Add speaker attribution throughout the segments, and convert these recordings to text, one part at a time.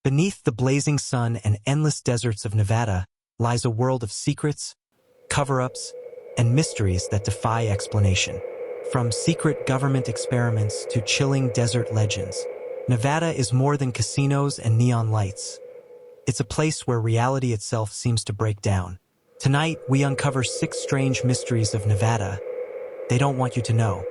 Speaker 1: Beneath the blazing sun and endless deserts of Nevada lies a world of secrets, cover-ups, and mysteries that defy explanation. From secret government experiments to chilling desert legends, Nevada is more than casinos and neon lights. It's a place where reality itself seems to break down. Tonight, we uncover 6 strange mysteries of Nevada they don't want you to know.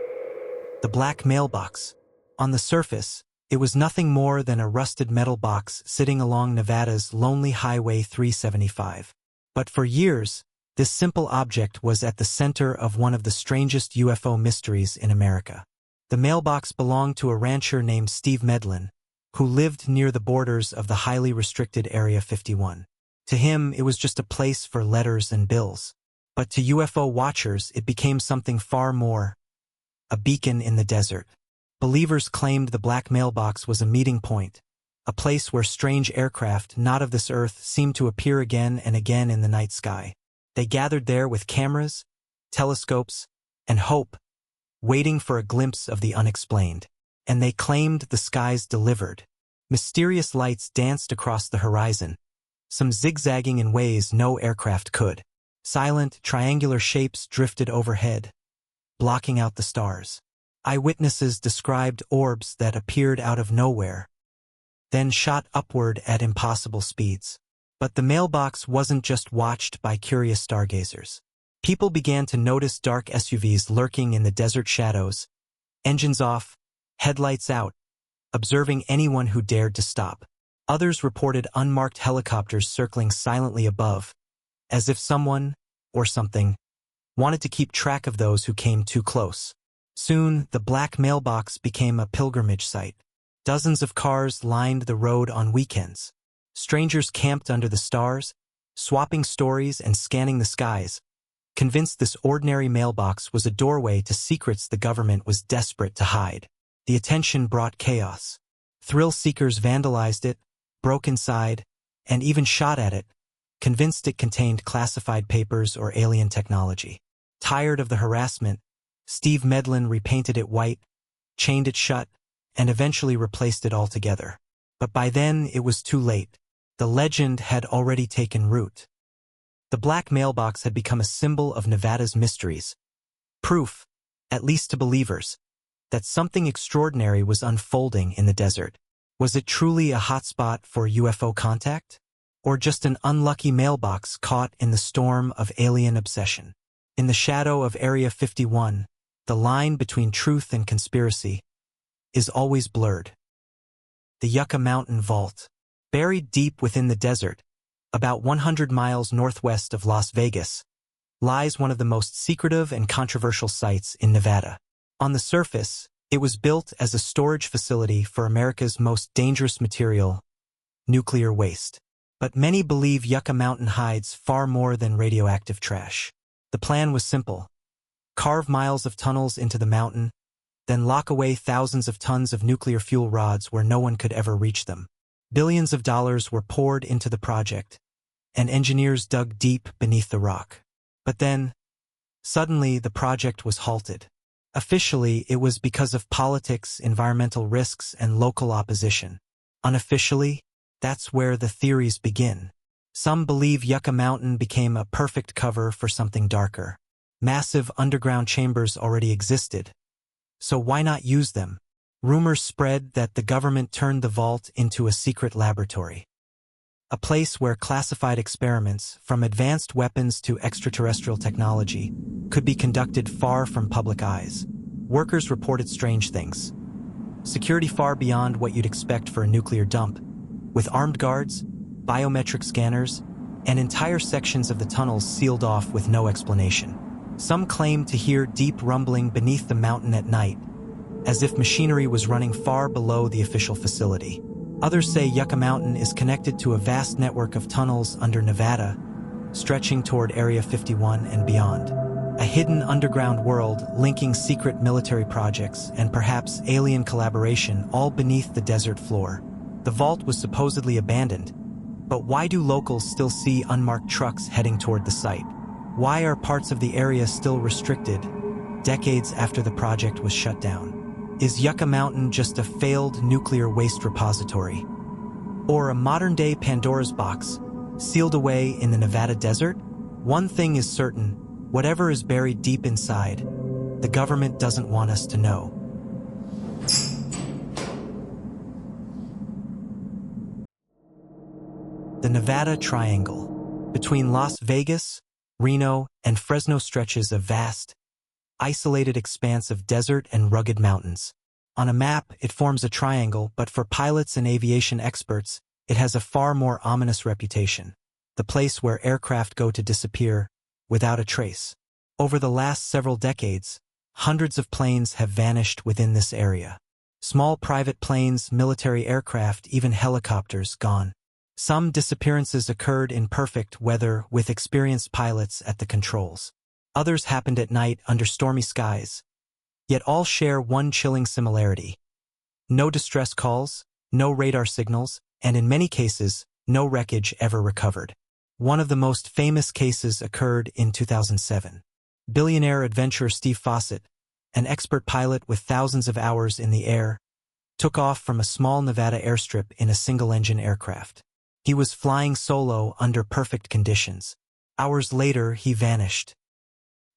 Speaker 1: The black mailbox. On the surface, it was nothing more than a rusted metal box sitting along Nevada's lonely Highway 375. But for years, this simple object was at the center of one of the strangest UFO mysteries in America. The mailbox belonged to a rancher named Steve Medlin, who lived near the borders of the highly restricted Area 51. To him, it was just a place for letters and bills. But to UFO watchers, it became something far more. A beacon in the desert. Believers claimed the black mailbox was a meeting point, a place where strange aircraft not of this earth seemed to appear again and again in the night sky. They gathered there with cameras, telescopes, and hope, waiting for a glimpse of the unexplained. And they claimed the skies delivered. Mysterious lights danced across the horizon, some zigzagging in ways no aircraft could. Silent, triangular shapes drifted overhead, blocking out the stars. Eyewitnesses described orbs that appeared out of nowhere, then shot upward at impossible speeds. But the mailbox wasn't just watched by curious stargazers. People began to notice dark SUVs lurking in the desert shadows, engines off, headlights out, observing anyone who dared to stop. Others reported unmarked helicopters circling silently above, as if someone, or something, wanted to keep track of those who came too close. Soon, the black mailbox became a pilgrimage site. Dozens of cars lined the road on weekends. Strangers camped under the stars, swapping stories and scanning the skies, convinced this ordinary mailbox was a doorway to secrets the government was desperate to hide. The attention brought chaos. Thrill-seekers vandalized it, broke inside, and even shot at it, convinced it contained classified papers or alien technology. Tired of the harassment, Steve Medlin repainted it white, chained it shut, and eventually replaced it altogether. But by then, it was too late. The legend had already taken root. The black mailbox had become a symbol of Nevada's mysteries. Proof, at least to believers, that something extraordinary was unfolding in the desert. Was it truly a hotspot for UFO contact? Or just an unlucky mailbox caught in the storm of alien obsession? In the shadow of Area 51, the line between truth and conspiracy is always blurred. The Yucca Mountain Vault. Buried deep within the desert, about 100 miles northwest of Las Vegas, lies one of the most secretive and controversial sites in Nevada. On the surface, it was built as a storage facility for America's most dangerous material, nuclear waste. But many believe Yucca Mountain hides far more than radioactive trash. The plan was simple. Carve miles of tunnels into the mountain, then lock away thousands of tons of nuclear fuel rods where no one could ever reach them. Billions of dollars were poured into the project, and engineers dug deep beneath the rock. But then, suddenly the project was halted. Officially, it was because of politics, environmental risks, and local opposition. Unofficially, that's where the theories begin. Some believe Yucca Mountain became a perfect cover for something darker. Massive underground chambers already existed, so why not use them? Rumors spread that the government turned the vault into a secret laboratory. A place where classified experiments, from advanced weapons to extraterrestrial technology, could be conducted far from public eyes. Workers reported strange things. Security far beyond what you'd expect for a nuclear dump, with armed guards, biometric scanners, and entire sections of the tunnels sealed off with no explanation. Some claimed to hear deep rumbling beneath the mountain at night, as if machinery was running far below the official facility. Others say Yucca Mountain is connected to a vast network of tunnels under Nevada, stretching toward Area 51 and beyond. A hidden underground world linking secret military projects and perhaps alien collaboration all beneath the desert floor. The vault was supposedly abandoned, but why do locals still see unmarked trucks heading toward the site? Why are parts of the area still restricted, decades after the project was shut down? Is Yucca Mountain just a failed nuclear waste repository? Or a modern-day Pandora's box, sealed away in the Nevada desert? One thing is certain, whatever is buried deep inside, the government doesn't want us to know. The Nevada Triangle. Between Las Vegas, Reno, and Fresno stretches a vast, isolated expanse of desert and rugged mountains. On a map, it forms a triangle, but for pilots and aviation experts, it has a far more ominous reputation. The place where aircraft go to disappear without a trace. Over the last several decades, hundreds of planes have vanished within this area. Small private planes, military aircraft, even helicopters gone. Some disappearances occurred in perfect weather with experienced pilots at the controls. Others happened at night under stormy skies. Yet all share one chilling similarity. No distress calls, no radar signals, and in many cases, no wreckage ever recovered. One of the most famous cases occurred in 2007. Billionaire adventurer Steve Fawcett, an expert pilot with thousands of hours in the air, took off from a small Nevada airstrip in a single-engine aircraft. He was flying solo under perfect conditions. Hours later, he vanished.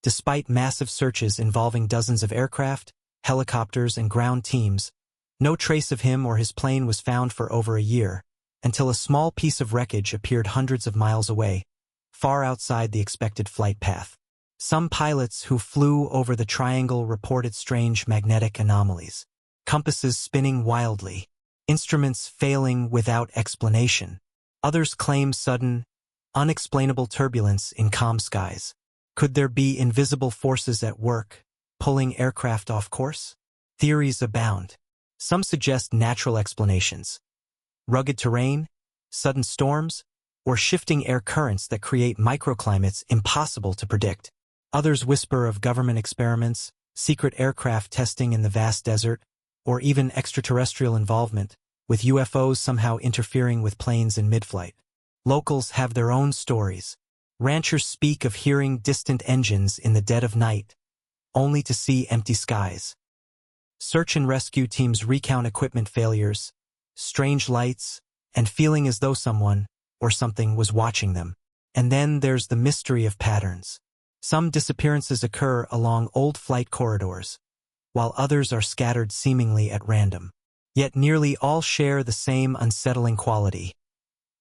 Speaker 1: Despite massive searches involving dozens of aircraft, helicopters, and ground teams, no trace of him or his plane was found for over a year, until a small piece of wreckage appeared hundreds of miles away, far outside the expected flight path. Some pilots who flew over the triangle reported strange magnetic anomalies, compasses spinning wildly, instruments failing without explanation. Others claim sudden, unexplainable turbulence in calm skies. Could there be invisible forces at work, pulling aircraft off course? Theories abound. Some suggest natural explanations. Rugged terrain, sudden storms, or shifting air currents that create microclimates impossible to predict. Others whisper of government experiments, secret aircraft testing in the vast desert, or even extraterrestrial involvement, with UFOs somehow interfering with planes in mid-flight. Locals have their own stories. Ranchers speak of hearing distant engines in the dead of night, only to see empty skies. Search and rescue teams recount equipment failures, strange lights, and feeling as though someone or something was watching them. And then there's the mystery of patterns. Some disappearances occur along old flight corridors, while others are scattered seemingly at random. Yet nearly all share the same unsettling quality.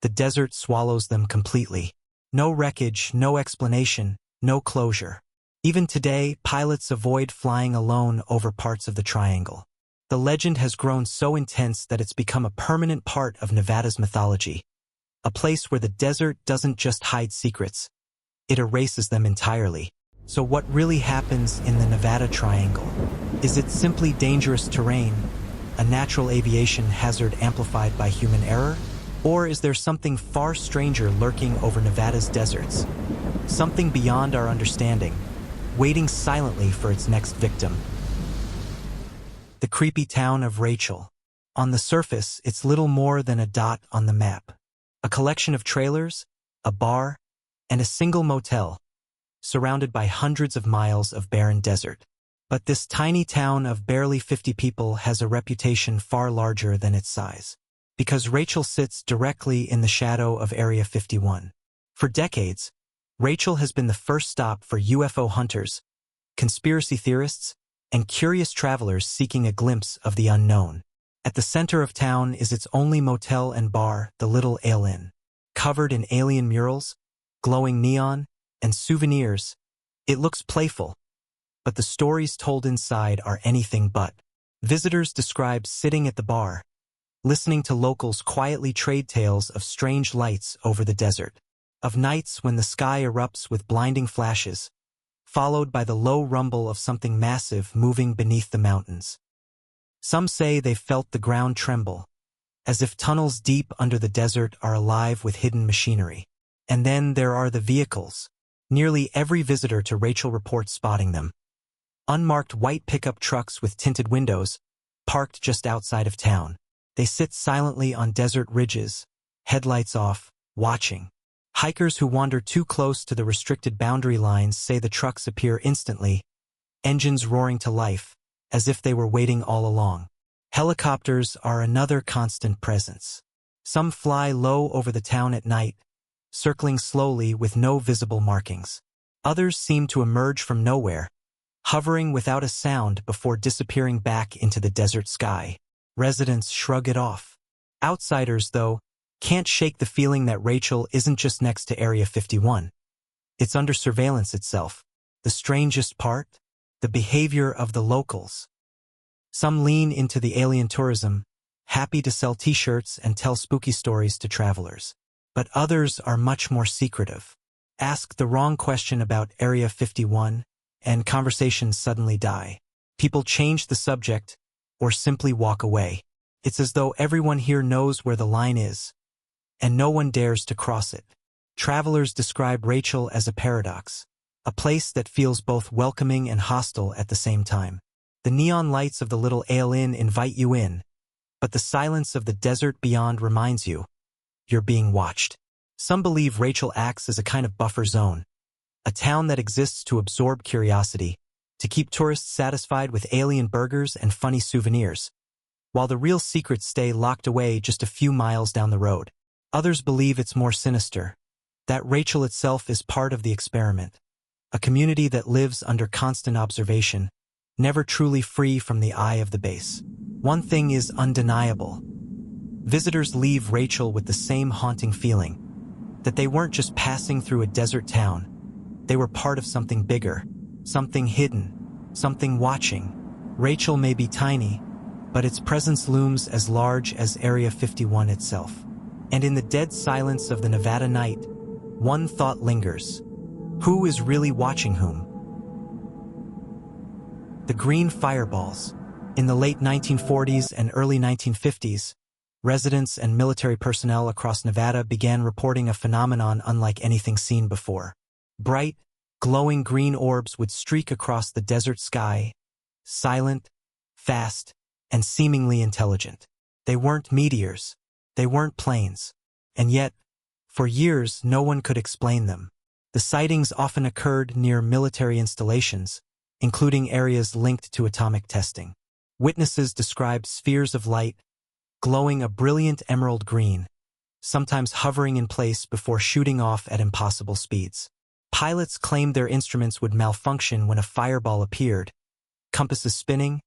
Speaker 1: The desert swallows them completely. No wreckage, no explanation, no closure. Even today, pilots avoid flying alone over parts of the triangle. The legend has grown so intense that it's become a permanent part of Nevada's mythology. A place where the desert doesn't just hide secrets, it erases them entirely. So what really happens in the Nevada Triangle? Is it simply dangerous terrain, a natural aviation hazard amplified by human error? Or is there something far stranger lurking over Nevada's deserts? Something beyond our understanding, waiting silently for its next victim. The creepy town of Rachel. On the surface, it's little more than a dot on the map. A collection of trailers, a bar, and a single motel, surrounded by hundreds of miles of barren desert. But this tiny town of barely 50 people has a reputation far larger than its size. Because Rachel sits directly in the shadow of Area 51. For decades, Rachel has been the first stop for UFO hunters, conspiracy theorists, and curious travelers seeking a glimpse of the unknown. At the center of town is its only motel and bar, the Little Ale Inn. Covered in alien murals, glowing neon, and souvenirs, it looks playful, but the stories told inside are anything but. Visitors describe sitting at the bar, listening to locals quietly trade tales of strange lights over the desert, of nights when the sky erupts with blinding flashes, followed by the low rumble of something massive moving beneath the mountains. Some say they've felt the ground tremble, as if tunnels deep under the desert are alive with hidden machinery. And then there are the vehicles. Nearly every visitor to Rachel reports spotting them. Unmarked white pickup trucks with tinted windows, parked just outside of town. They sit silently on desert ridges, headlights off, watching. Hikers who wander too close to the restricted boundary lines say the trucks appear instantly, engines roaring to life, as if they were waiting all along. Helicopters are another constant presence. Some fly low over the town at night, circling slowly with no visible markings. Others seem to emerge from nowhere, hovering without a sound before disappearing back into the desert sky. Residents shrug it off. Outsiders, though, can't shake the feeling that Rachel isn't just next to Area 51. It's under surveillance itself. The strangest part? The behavior of the locals. Some lean into the alien tourism, happy to sell t-shirts and tell spooky stories to travelers. But others are much more secretive. Ask the wrong question about Area 51, and conversations suddenly die. People change the subject, or simply walk away. It's as though everyone here knows where the line is, and no one dares to cross it. Travelers describe Rachel as a paradox, a place that feels both welcoming and hostile at the same time. The neon lights of the little ale inn invite you in, but the silence of the desert beyond reminds you, you're being watched. Some believe Rachel acts as a kind of buffer zone, a town that exists to absorb curiosity, to keep tourists satisfied with alien burgers and funny souvenirs, while the real secrets stay locked away just a few miles down the road. Others believe it's more sinister, that Rachel itself is part of the experiment, a community that lives under constant observation, never truly free from the eye of the base. One thing is undeniable. Visitors leave Rachel with the same haunting feeling, that they weren't just passing through a desert town, they were part of something bigger, something hidden, something watching. Rachel may be tiny, but its presence looms as large as Area 51 itself. And in the dead silence of the Nevada night, one thought lingers. Who is really watching whom? The green fireballs. In the late 1940s and early 1950s, residents and military personnel across Nevada began reporting a phenomenon unlike anything seen before. Bright, glowing green orbs would streak across the desert sky, silent, fast, and seemingly intelligent. They weren't meteors, they weren't planes, and yet, for years no one could explain them. The sightings often occurred near military installations, including areas linked to atomic testing. Witnesses described spheres of light, glowing a brilliant emerald green, sometimes hovering in place before shooting off at impossible speeds. Pilots claimed their instruments would malfunction when a fireball appeared, compasses spinning,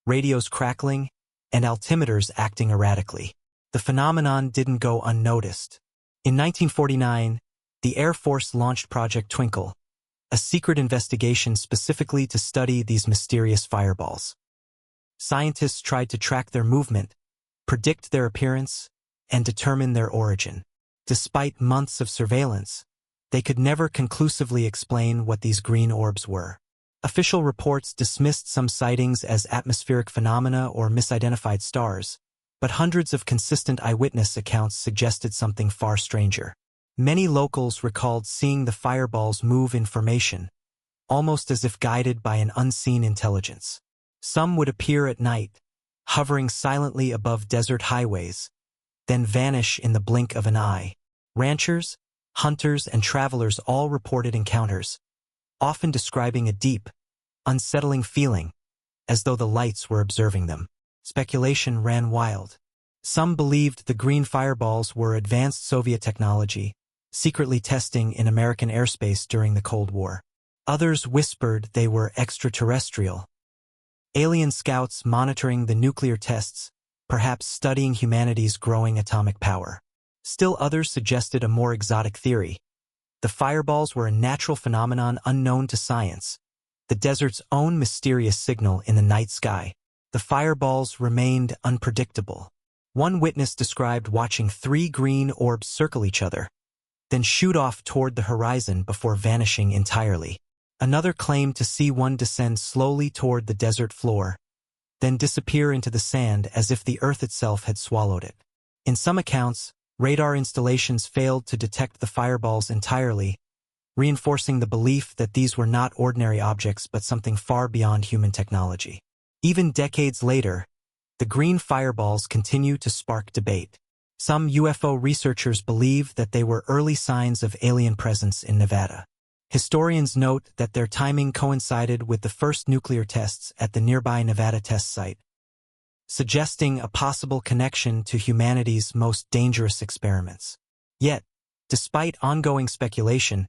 Speaker 1: radios crackling, and altimeters acting erratically. The phenomenon didn't go unnoticed. In 1949, the Air Force launched Project Twinkle, a secret investigation specifically to study these mysterious fireballs. Scientists tried to track their movement, predict their appearance, and determine their origin. Despite months of surveillance, they could never conclusively explain what these green orbs were. Official reports dismissed some sightings as atmospheric phenomena or misidentified stars, but hundreds of consistent eyewitness accounts suggested something far stranger. Many locals recalled seeing the fireballs move in formation, almost as if guided by an unseen intelligence. Some would appear at night, hovering silently above desert highways, then vanish in the blink of an eye. Ranchers, hunters, and travelers all reported encounters, often describing a deep, unsettling feeling, as though the lights were observing them. Speculation ran wild. Some believed the green fireballs were advanced Soviet technology, secretly testing in American airspace during the Cold War. Others whispered they were extraterrestrial, alien scouts monitoring the nuclear tests, perhaps studying humanity's growing atomic power. Still others suggested a more exotic theory. The fireballs were a natural phenomenon unknown to science, the desert's own mysterious signal in the night sky. The fireballs remained unpredictable. One witness described watching 3 green orbs circle each other, then shoot off toward the horizon before vanishing entirely. Another claimed to see one descend slowly toward the desert floor, then disappear into the sand as if the earth itself had swallowed it. In some accounts, radar installations failed to detect the fireballs entirely, reinforcing the belief that these were not ordinary objects but something far beyond human technology. Even decades later, the green fireballs continue to spark debate. Some UFO researchers believe that they were early signs of alien presence in Nevada. Historians note that their timing coincided with the first nuclear tests at the nearby Nevada test site, suggesting a possible connection to humanity's most dangerous experiments. Yet, despite ongoing speculation,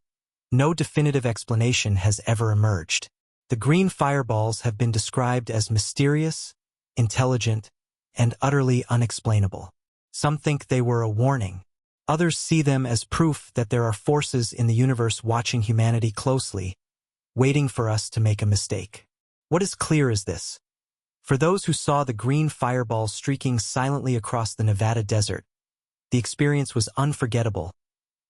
Speaker 1: no definitive explanation has ever emerged. The green fireballs have been described as mysterious, intelligent, and utterly unexplainable. Some think they were a warning. Others see them as proof that there are forces in the universe watching humanity closely, waiting for us to make a mistake. What is clear is this. For those who saw the green fireballs streaking silently across the Nevada desert, the experience was unforgettable,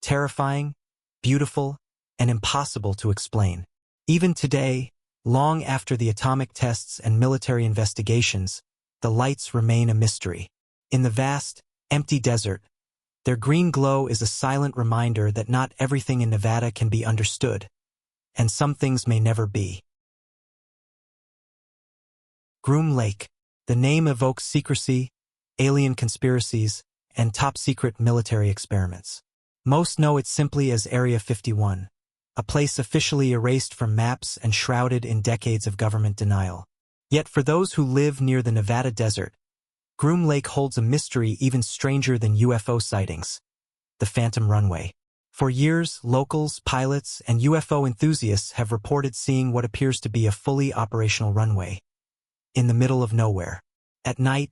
Speaker 1: terrifying, beautiful, and impossible to explain. Even today, long after the atomic tests and military investigations, the lights remain a mystery. In the vast, empty desert, their green glow is a silent reminder that not everything in Nevada can be understood, and some things may never be. Groom Lake. The name evokes secrecy, alien conspiracies, and top-secret military experiments. Most know it simply as Area 51, a place officially erased from maps and shrouded in decades of government denial. Yet for those who live near the Nevada desert, Groom Lake holds a mystery even stranger than UFO sightings: the Phantom Runway. For years, locals, pilots, and UFO enthusiasts have reported seeing what appears to be a fully operational runway in the middle of nowhere. At night,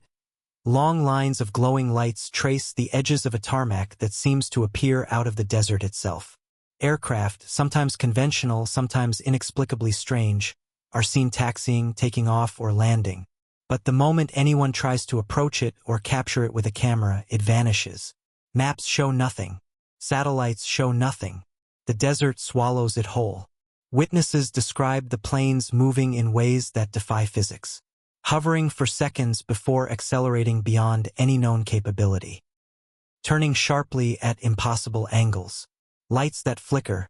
Speaker 1: long lines of glowing lights trace the edges of a tarmac that seems to appear out of the desert itself. Aircraft, sometimes conventional, sometimes inexplicably strange, are seen taxiing, taking off, or landing. But the moment anyone tries to approach it or capture it with a camera, it vanishes. Maps show nothing. Satellites show nothing. The desert swallows it whole. Witnesses describe the planes moving in ways that defy physics, hovering for seconds before accelerating beyond any known capability, turning sharply at impossible angles. Lights that flicker,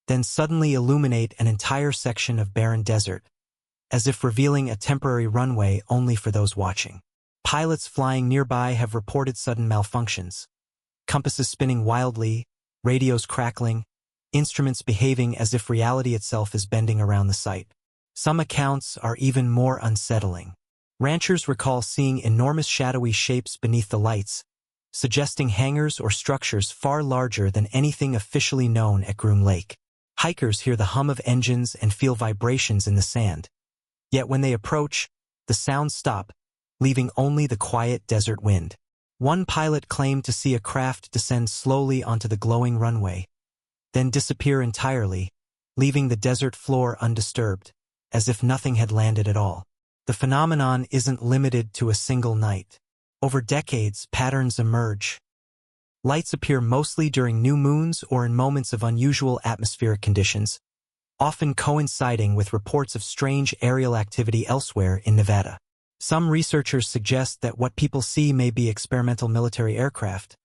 Speaker 1: then suddenly illuminate an entire section of barren desert, as if revealing a temporary runway only for those watching. Pilots flying nearby have reported sudden malfunctions, compasses spinning wildly, radios crackling, instruments behaving as if reality itself is bending around the site. Some accounts are even more unsettling. Ranchers recall seeing enormous shadowy shapes beneath the lights, suggesting hangars or structures far larger than anything officially known at Groom Lake. Hikers hear the hum of engines and feel vibrations in the sand. Yet when they approach, the sounds stop, leaving only the quiet desert wind. One pilot claimed to see a craft descend slowly onto the glowing runway, then disappear entirely, leaving the desert floor undisturbed, as if nothing had landed at all. The phenomenon isn't limited to a single night. Over decades, patterns emerge. Lights appear mostly during new moons or in moments of unusual atmospheric conditions, often coinciding with reports of strange aerial activity elsewhere in Nevada. Some researchers suggest that what people see may be experimental military aircraft,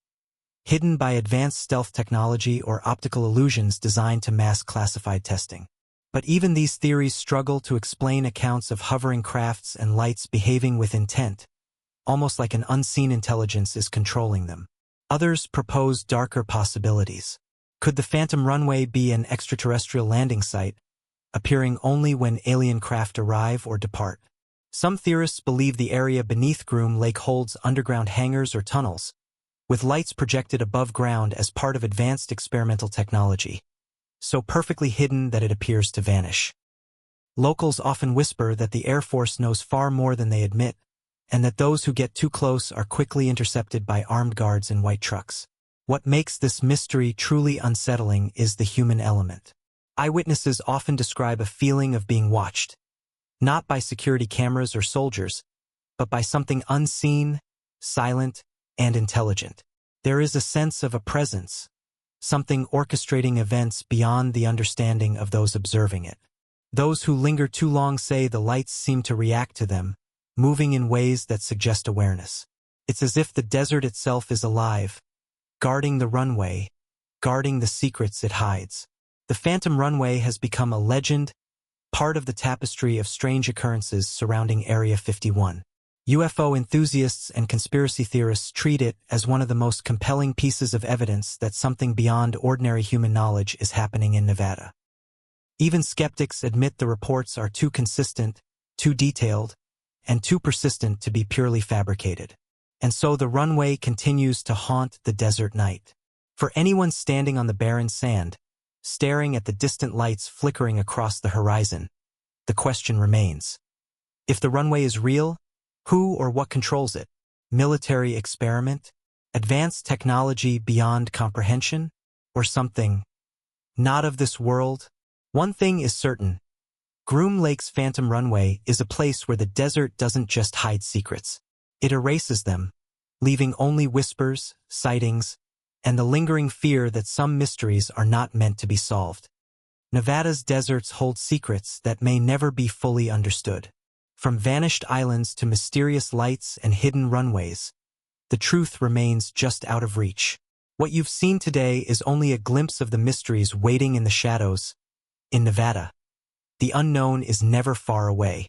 Speaker 1: hidden by advanced stealth technology or optical illusions designed to mask classified testing. But even these theories struggle to explain accounts of hovering crafts and lights behaving with intent, almost like an unseen intelligence is controlling them. Others propose darker possibilities. Could the Phantom Runway be an extraterrestrial landing site, appearing only when alien craft arrive or depart? Some theorists believe the area beneath Groom Lake holds underground hangars or tunnels, with lights projected above ground as part of advanced experimental technology, so perfectly hidden that it appears to vanish. Locals often whisper that the Air Force knows far more than they admit, and that those who get too close are quickly intercepted by armed guards in white trucks. What makes this mystery truly unsettling is the human element. Eyewitnesses often describe a feeling of being watched, not by security cameras or soldiers, but by something unseen, silent, and intelligent. There is a sense of a presence, something orchestrating events beyond the understanding of those observing it. Those who linger too long say the lights seem to react to them, moving in ways that suggest awareness. It's as if the desert itself is alive, guarding the runway, guarding the secrets it hides. The Phantom Runway has become a legend, part of the tapestry of strange occurrences surrounding Area 51. UFO enthusiasts and conspiracy theorists treat it as one of the most compelling pieces of evidence that something beyond ordinary human knowledge is happening in Nevada. Even skeptics admit the reports are too consistent, too detailed, and too persistent to be purely fabricated. And so the runway continues to haunt the desert night. For anyone standing on the barren sand, staring at the distant lights flickering across the horizon, the question remains. If the runway is real, who or what controls it? Military experiment? Advanced technology beyond comprehension? Or something not of this world? One thing is certain. Groom Lake's Phantom Runway is a place where the desert doesn't just hide secrets. It erases them, leaving only whispers, sightings, and the lingering fear that some mysteries are not meant to be solved. Nevada's deserts hold secrets that may never be fully understood. From vanished islands to mysterious lights and hidden runways, the truth remains just out of reach. What you've seen today is only a glimpse of the mysteries waiting in the shadows. In Nevada, the unknown is never far away.